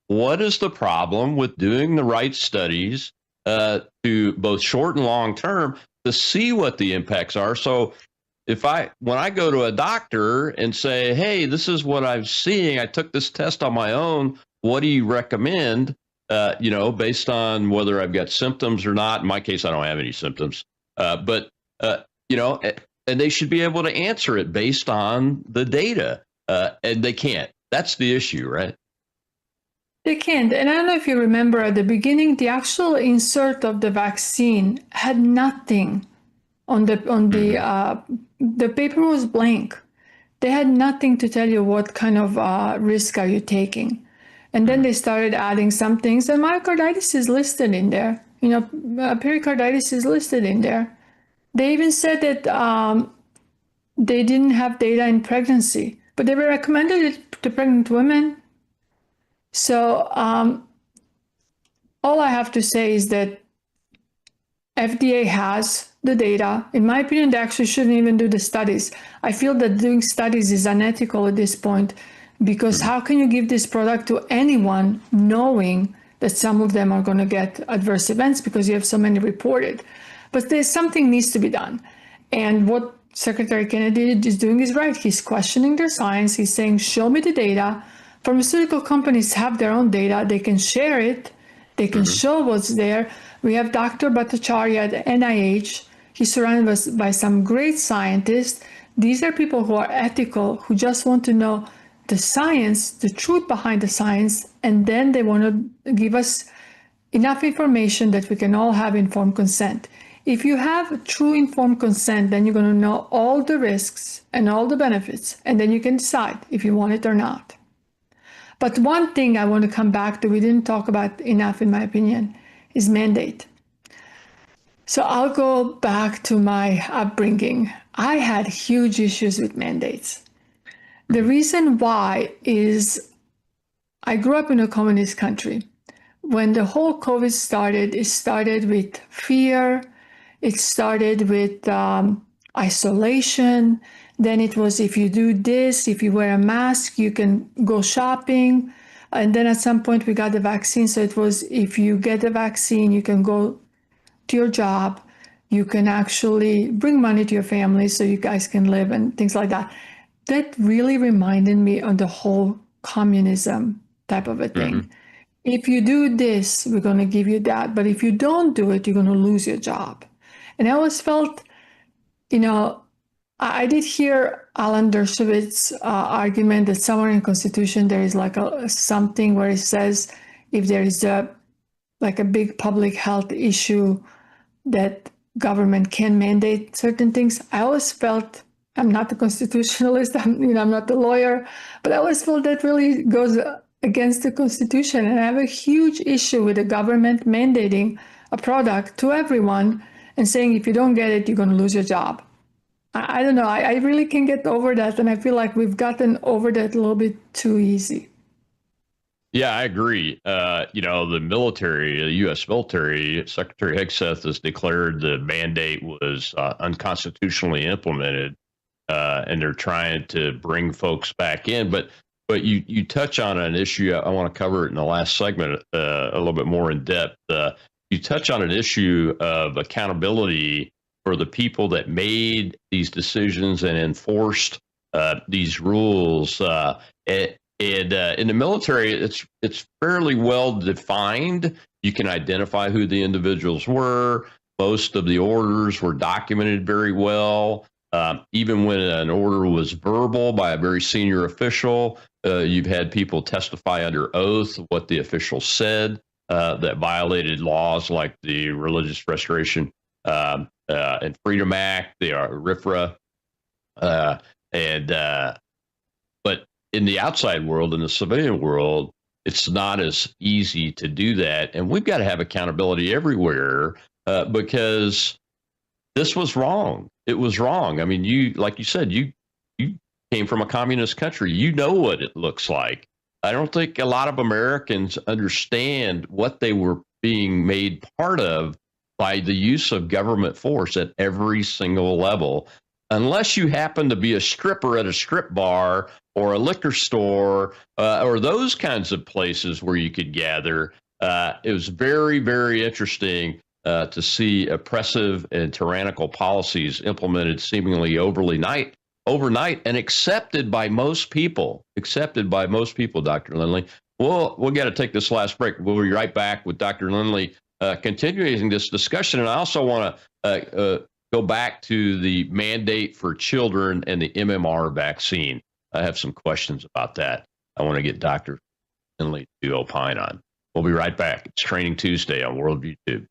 What is the problem with doing the right studies to both short and long term to see what the impacts are? So when I go to a doctor and say, hey, this is what I'm seeing, I took this test on my own, what do you recommend? Based on whether I've got symptoms or not. In my case, I don't have any symptoms, but and they should be able to answer it based on the data, and they can't. That's the issue, right? They can't. And I don't know if you remember at the beginning, the actual insert of the vaccine had nothing on the paper was blank. They had nothing to tell you what kind of risk are you taking. And then they started adding some things, and myocarditis is listed in there. Pericarditis is listed in there. They even said that they didn't have data in pregnancy, but they recommended it to pregnant women. So all I have to say is that FDA has the data. In my opinion, they actually shouldn't even do the studies. I feel that doing studies is unethical at this point, because how can you give this product to anyone knowing that some of them are going to get adverse events because you have so many reported? But there's something needs to be done. And what Secretary Kennedy is doing is right. He's questioning their science. He's saying, show me the data. Pharmaceutical companies have their own data. They can share it. They can show what's there. We have Dr. Bhattacharya at NIH. He's surrounded by some great scientists. These are people who are ethical, who just want to know the science, the truth behind the science, and then they want to give us enough information that we can all have informed consent. If you have true informed consent, then you're going to know all the risks and all the benefits, and then you can decide if you want it or not. But one thing I want to come back to, we didn't talk about enough, in my opinion, is mandate. So I'll go back to my upbringing. I had huge issues with mandates. The reason why is I grew up in a communist country. When the whole COVID started, it started with fear. It started with isolation. Then it was, if you do this, if you wear a mask, you can go shopping. And then at some point we got the vaccine. So it was, if you get the vaccine, you can go to your job. You can actually bring money to your family so you guys can live and things like that. That really reminded me of the whole communism type of a thing. If you do this, we're going to give you that. But if you don't do it, you're going to lose your job. And I always felt, I did hear Alan Dershowitz's argument that somewhere in the Constitution there is like something where it says if there is a big public health issue that government can mandate certain things. I always felt, I'm not a constitutionalist, I'm not a lawyer, but I always felt that really goes against the Constitution. And I have a huge issue with the government mandating a product to everyone and saying, if you don't get it, you're going to lose your job. I don't know. I really can get over that. And I feel like we've gotten over that a little bit too easy. Yeah, I agree. The military, the U.S. military, Secretary Hegseth has declared the mandate was unconstitutionally implemented, and they're trying to bring folks back in. But you touch on an issue. I want to cover it in the last segment a little bit more in depth. You touch on an issue of accountability for the people that made these decisions and enforced these rules. And in the military, it's fairly well defined. You can identify who the individuals were. Most of the orders were documented very well. Even when an order was verbal by a very senior official, you've had people testify under oath what the official said that violated laws like the Religious Restoration and Freedom Act, the RFRA, but in the outside world, in the civilian world, it's not as easy to do that. And we've got to have accountability everywhere because this was wrong. It was wrong. I mean, like you said, you came from a communist country. You know what it looks like. I don't think a lot of Americans understand what they were being made part of by the use of government force at every single level. unless you happen to be a stripper at a strip bar or a liquor store or those kinds of places where you could gather. It was very, very interesting to see oppressive and tyrannical policies implemented seemingly overnight and accepted by most people, Dr. Lindley. We'll got to take this last break. We'll be right back with Dr. Lindley continuing this discussion. And I also want to go back to the mandate for children and the MMR vaccine. I have some questions about that. I want to get Dr. Lindley to opine on. We'll be right back. It's Training Tuesday on Worldview Tube.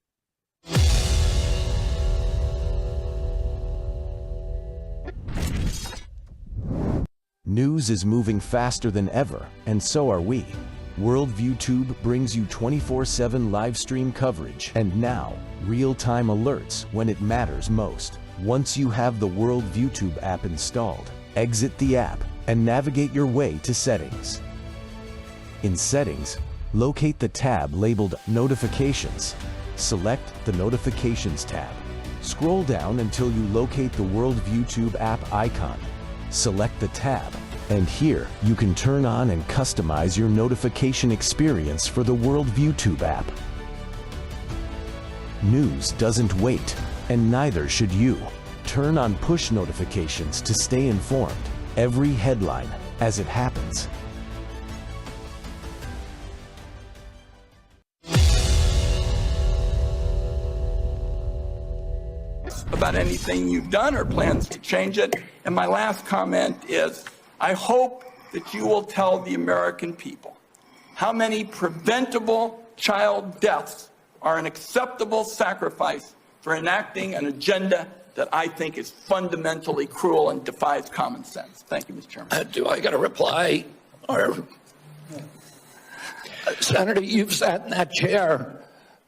News is moving faster than ever, and so are we. Worldview Tube brings you 24/7 live stream coverage and now real-time alerts when it matters most. Once you have the Worldview Tube app installed, exit the app and navigate your way to Settings. In Settings, locate the tab labeled Notifications. Select the Notifications tab. Scroll down until you locate the Worldview Tube app icon. Select the tab, and here you can turn on and customize your notification experience for the Worldview Tube app. News doesn't wait, and neither should you. Turn on push notifications to stay informed. Every headline as it happens. About anything you've done or plans to change it. And my last comment is, I hope that you will tell the American people how many preventable child deaths are an acceptable sacrifice for enacting an agenda that I think is fundamentally cruel and defies common sense. Thank you, Mr. Chairman. Do I get a reply? Or, Senator, you've sat in that chair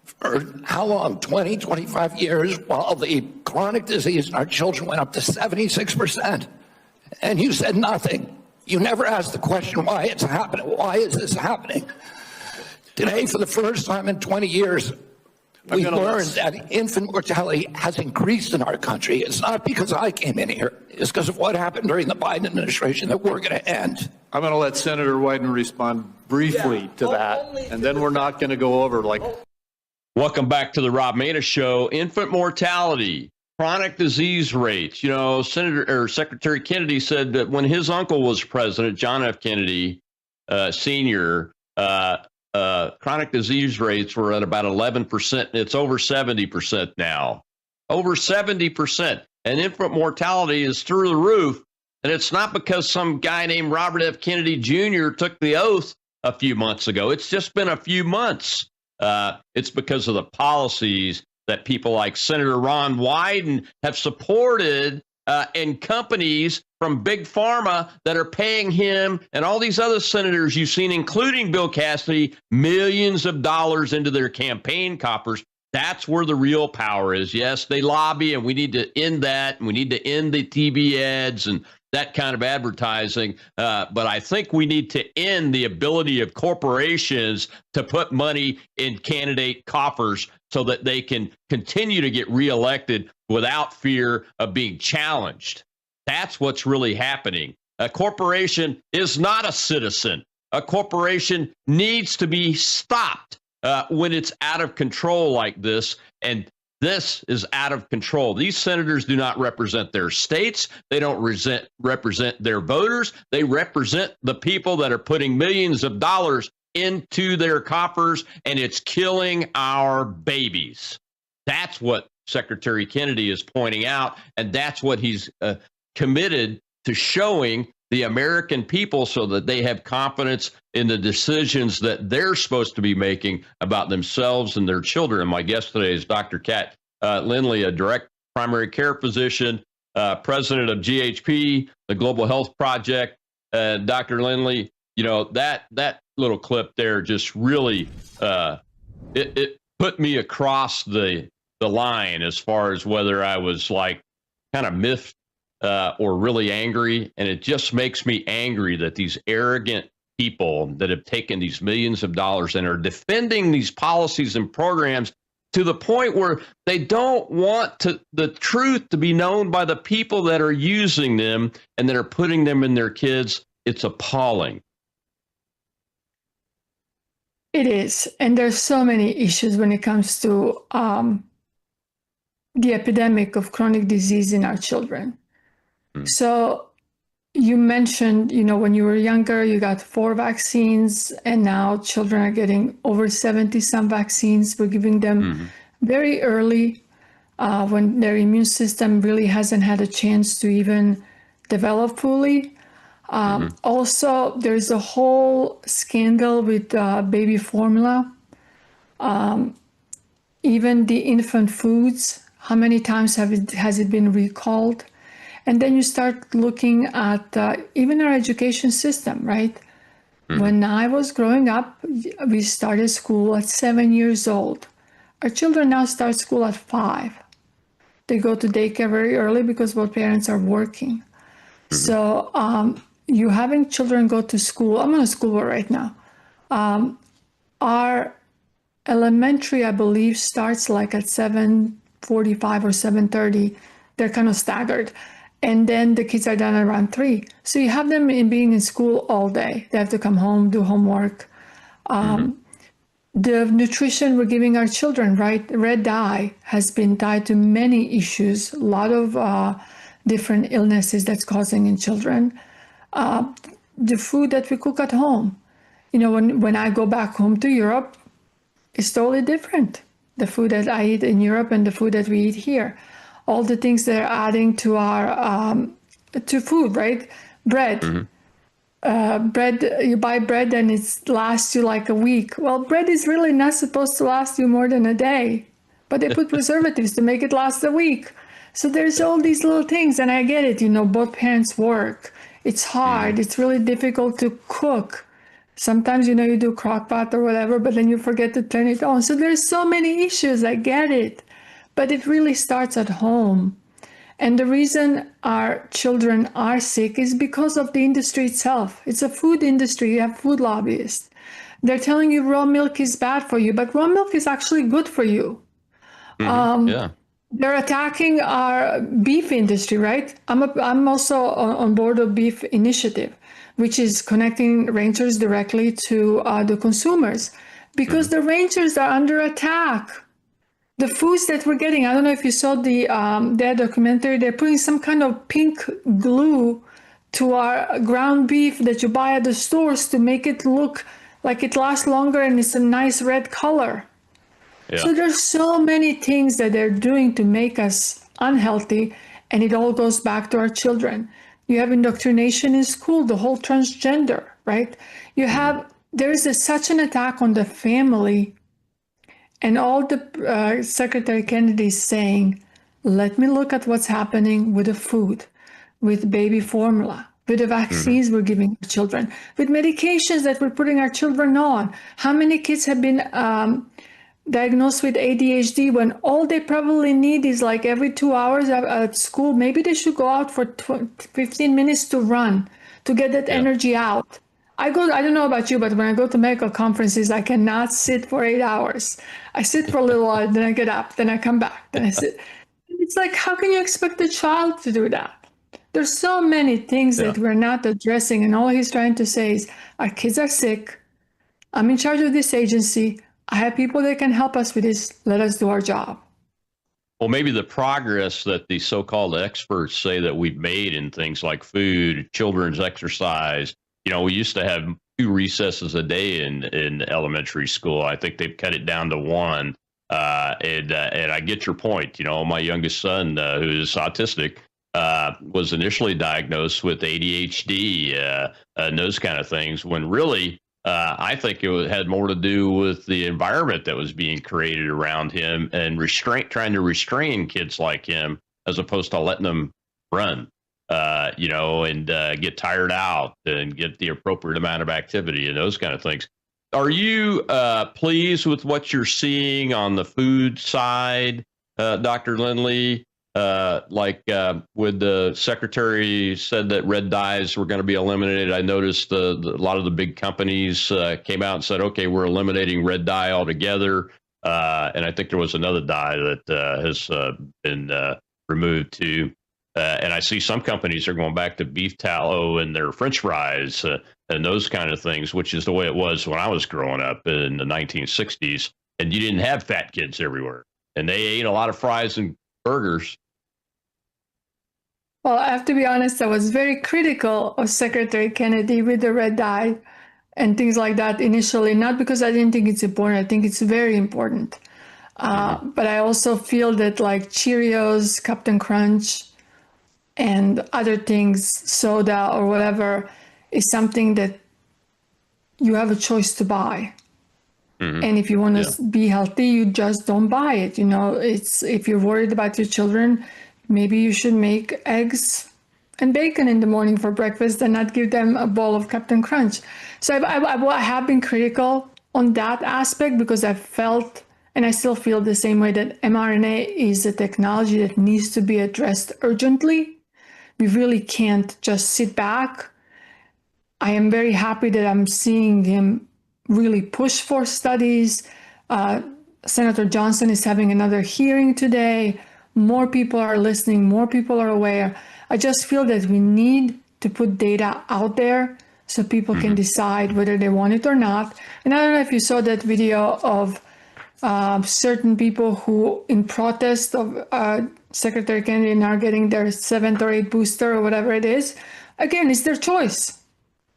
for how long? 20, 25 years, while the chronic disease in our children went up to 76%. And you said nothing. You never asked the question why it's happening. Why is this happening? Today, for the first time in 20 years, we learned that infant mortality has increased in our country. It's not because I came in here. It's because of what happened during the Biden administration that we're going to end. I'm going to let Senator Wyden respond briefly to that, and then we're not going to go over like... Welcome back to the Rob Maness Show. Infant mortality, chronic disease rates. You know, Secretary Kennedy said that when his uncle was president, John F. Kennedy Sr., chronic disease rates were at about 11%. It's over 70% now. Over 70%. And infant mortality is through the roof. And it's not because some guy named Robert F. Kennedy Jr. took the oath a few months ago. It's just been a few months. It's because of the policies that people like Senator Ron Wyden have supported and companies from Big Pharma that are paying him and all these other senators you've seen, including Bill Cassidy, millions of dollars into their campaign coffers. That's where the real power is. Yes, they lobby, and we need to end that. And we need to end the TV ads and that kind of advertising. But I think we need to end the ability of corporations to put money in candidate coffers so that they can continue to get reelected without fear of being challenged. That's what's really happening. A corporation is not a citizen. A corporation needs to be stopped when it's out of control like this. And this is out of control. These senators do not represent their states. They don't represent their voters. They represent the people that are putting millions of dollars into their coffers, and it's killing our babies. That's what Secretary Kennedy is pointing out, and that's what he's committed to showing the American people so that they have confidence in the decisions that they're supposed to be making about themselves and their children. And my guest today is Dr. Kat Lindley, a direct primary care physician, president of GHP, the Global Health Project. Dr. Lindley, you know, that little clip there just really, it put me across the line as far as whether I was like kind of miffed or really angry. And it just makes me angry that these arrogant people that have taken these millions of dollars and are defending these policies and programs to the point where they don't want the truth to be known by the people that are using them and that are putting them in their kids. It's appalling. It is. And there's so many issues when it comes to the epidemic of chronic disease in our children. So you mentioned, when you were younger, you got 4 vaccines, and now children are getting over 70 some vaccines. We're giving them very early when their immune system really hasn't had a chance to even develop fully. Also, there's a whole scandal with baby formula. Even the infant foods, how many times has it been recalled? And then you start looking at even our education system, right? When I was growing up, we started school at 7 years old. Our children now start school at 5. They go to daycare very early because both parents are working. So you having children go to school, I'm on a school board right now. Our elementary, I believe, starts like at 7:45 or 7:30. They're kind of staggered. And then the kids are done around 3. So you have them being in school all day. They have to come home, do homework. The nutrition we're giving our children, right? Red dye has been tied to many issues, a lot of different illnesses that's causing in children. The food that we cook at home. When I go back home to Europe, it's totally different. The food that I eat in Europe and the food that we eat here. All the things they're adding to our to food, right? Bread. Bread, you buy bread and it lasts you like a week. Well, bread is really not supposed to last you more than a day, but they put preservatives to make it last a week. So there's all these little things, and I get it. Both parents work. It's hard. It's really difficult to cook. Sometimes, you do crock pot or whatever, but then you forget to turn it on. So there's so many issues. I get it. But it really starts at home. And the reason our children are sick is because of the industry itself. It's a food industry. You have food lobbyists. They're telling you raw milk is bad for you, but raw milk is actually good for you. They're attacking our beef industry, right? I'm also on board of Beef Initiative, which is connecting ranchers directly to the consumers, because the ranchers are under attack. The foods that we're getting, I don't know if you saw their documentary, they're putting some kind of pink glue to our ground beef that you buy at the stores to make it look like it lasts longer and it's a nice red color. So there's so many things that they're doing to make us unhealthy, and it all goes back to our children. You have indoctrination in school, the whole transgender, right? There is such an attack on the family. And all the Secretary Kennedy is saying, let me look at what's happening with the food, with baby formula, with the vaccines we're giving our children, with medications that we're putting our children on. How many kids have been diagnosed with ADHD when all they probably need is like every 2 hours at school? Maybe they should go out for 15 minutes to run, to get that energy out. I don't know about you, but when I go to medical conferences, I cannot sit for 8 hours. I sit for a little while, then I get up, then I come back, then I sit. It's like, how can you expect a child to do that? There's so many things that we're not addressing, and all he's trying to say is, our kids are sick. I'm in charge of this agency. I have people that can help us with this. Let us do our job. Well, maybe the progress that the so-called experts say that we've made in things like food, children's exercise. We used to have 2 recesses a day in elementary school. I think they've cut it down to 1. And I get your point. My youngest son, who is autistic, was initially diagnosed with ADHD and those kind of things, when really I think it had more to do with the environment that was being created around him and trying to restrain kids like him, as opposed to letting them run. And get tired out and get the appropriate amount of activity and those kind of things. Are you pleased with what you're seeing on the food side, Dr. Lindley? When the secretary said that red dyes were going to be eliminated, I noticed a lot of the big companies came out and said, okay, we're eliminating red dye altogether. And I think there was another dye that has been removed too. And I see some companies are going back to beef tallow in their French fries and those kind of things, which is the way it was when I was growing up in the 1960s. And you didn't have fat kids everywhere, and they ate a lot of fries and burgers. Well, I have to be honest, I was very critical of Secretary Kennedy with the red dye and things like that initially, not because I didn't think it's important. I think it's very important. But I also feel that like Cheerios, Captain Crunch, and other things, soda or whatever, is something that you have a choice to buy. And if you want to be healthy, you just don't buy it. You know, it's if you're worried about your children, maybe you should make eggs and bacon in the morning for breakfast and not give them a bowl of Captain Crunch. So I have been critical on that aspect because I felt, and I still feel the same way, that mRNA is a technology that needs to be addressed urgently. We really can't just sit back. I am very happy that I'm seeing him really push for studies. Senator Johnson is having another hearing today. More people are listening, more people are aware. I just feel that we need to put data out there so people can decide whether they want it or not. And I don't know if you saw that video of certain people who, in protest of Secretary Kennedy, now getting their 7th or 8th booster or whatever it is. Again, it's their choice.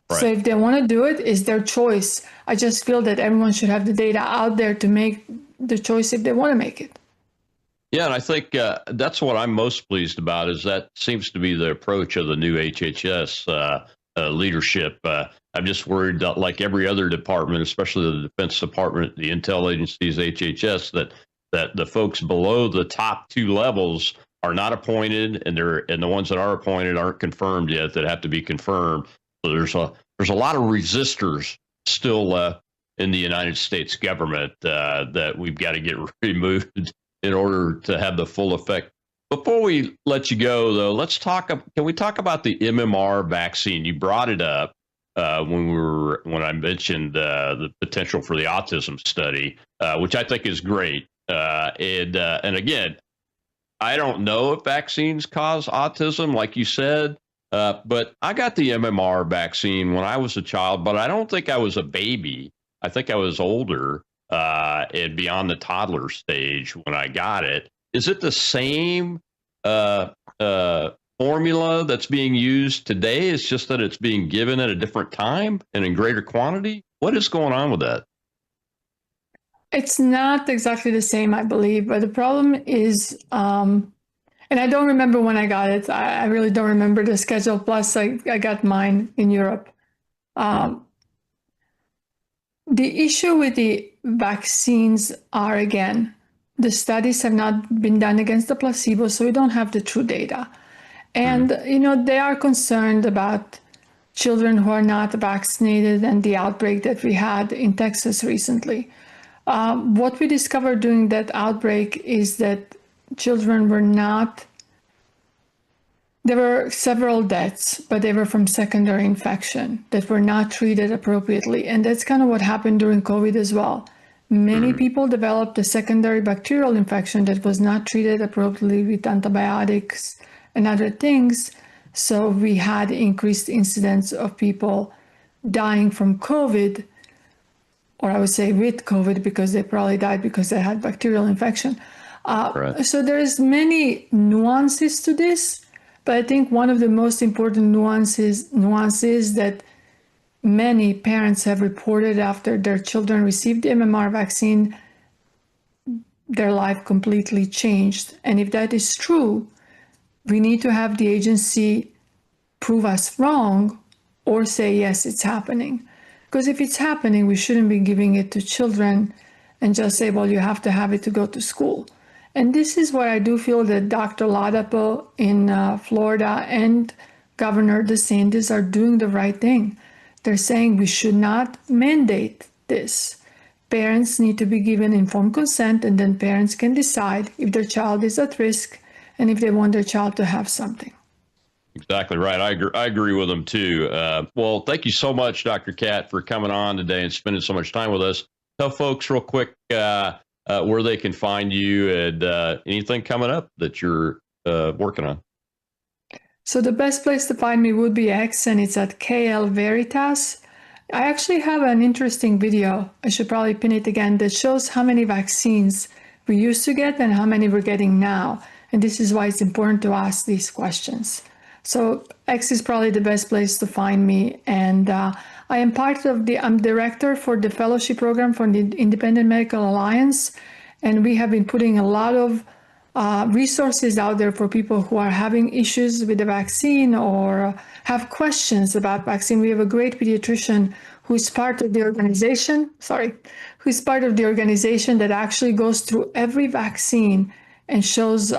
Right. So if they want to do it, it's their choice. I just feel that everyone should have the data out there to make the choice if they want to make it. Yeah, and I think that's what I'm most pleased about, is that seems to be the approach of the new HHS leadership. I'm just worried that, like every other department, especially the Defense Department, the intel agencies, HHS, that the folks below the top 2 levels are not appointed, and the ones that are appointed aren't confirmed yet, that have to be confirmed. So there's a lot of resistors still left in the United States government that we've got to get removed in order to have the full effect. Before we let you go, though, can we talk about the MMR vaccine? You brought it up when I mentioned the potential for the autism study, which I think is great. And again, I don't know if vaccines cause autism, like you said. But I got the MMR vaccine when I was a child, but I don't think I was a baby. I think I was older and beyond the toddler stage when I got it. Is it the same formula that's being used today? It's just that it's being given at a different time and in greater quantity? What is going on with that? It's not exactly the same, I believe, but the problem is... and I don't remember when I got it. I really don't remember the schedule. Plus, I got mine in Europe. The issue with the vaccines are, again, the studies have not been done against the placebo, so we don't have the true data. And, you know, they are concerned about children who are not vaccinated and the outbreak that we had in Texas recently. What we discovered during that outbreak is that children were not, there were several deaths, but they were from secondary infection that were not treated appropriately. And that's kind of what happened during COVID as well. Many people developed a secondary bacterial infection that was not treated appropriately with antibiotics and other things. So we had increased incidence of people dying from COVID, or I would say with COVID, because they probably died because they had bacterial infection. So there's many nuances to this, but I think one of the most important nuances that many parents have reported after their children received the MMR vaccine, their life completely changed. And if that is true, we need to have the agency prove us wrong or say, yes, it's happening. Because if it's happening, we shouldn't be giving it to children and just say, well, you have to have it to go to school. And this is where I do feel that Dr. Ladapo in Florida and Governor DeSantis are doing the right thing. They're saying we should not mandate this. Parents need to be given informed consent, and then parents can decide if their child is at risk and if they want their child to have something. Exactly right. I agree with them too. Well, thank you so much, Dr. Kat, for coming on today and spending so much time with us. Tell folks real quick where they can find you and anything coming up that you're working on. So the best place to find me would be X, and it's at KL Veritas. I actually have an interesting video, I should probably pin it again, that shows how many vaccines we used to get and how many we're getting now. And this is why it's important to ask these questions. So X is probably the best place to find me. And I am I'm director for the fellowship program for the Independent Medical Alliance. And we have been putting a lot of resources out there for people who are having issues with the vaccine or have questions about vaccine. We have a great pediatrician who's part of the organization, that actually goes through every vaccine and shows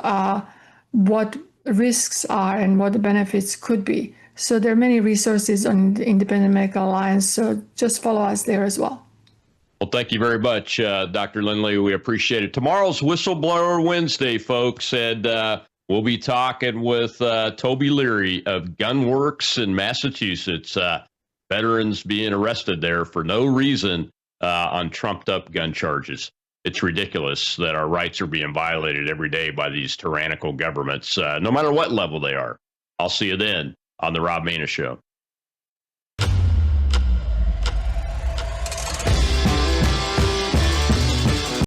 what risks are and what the benefits could be. So there are many resources on the Independent Medical Alliance, so just follow us there as well. Well, thank you very much, Dr. Lindley. We appreciate it. Tomorrow's Whistleblower Wednesday, folks, and we'll be talking with Toby Leary of Gunworks in Massachusetts. Veterans being arrested there for no reason on trumped-up gun charges. It's ridiculous that our rights are being violated every day by these tyrannical governments, no matter what level they are. I'll see you then on The Rob Maness Show.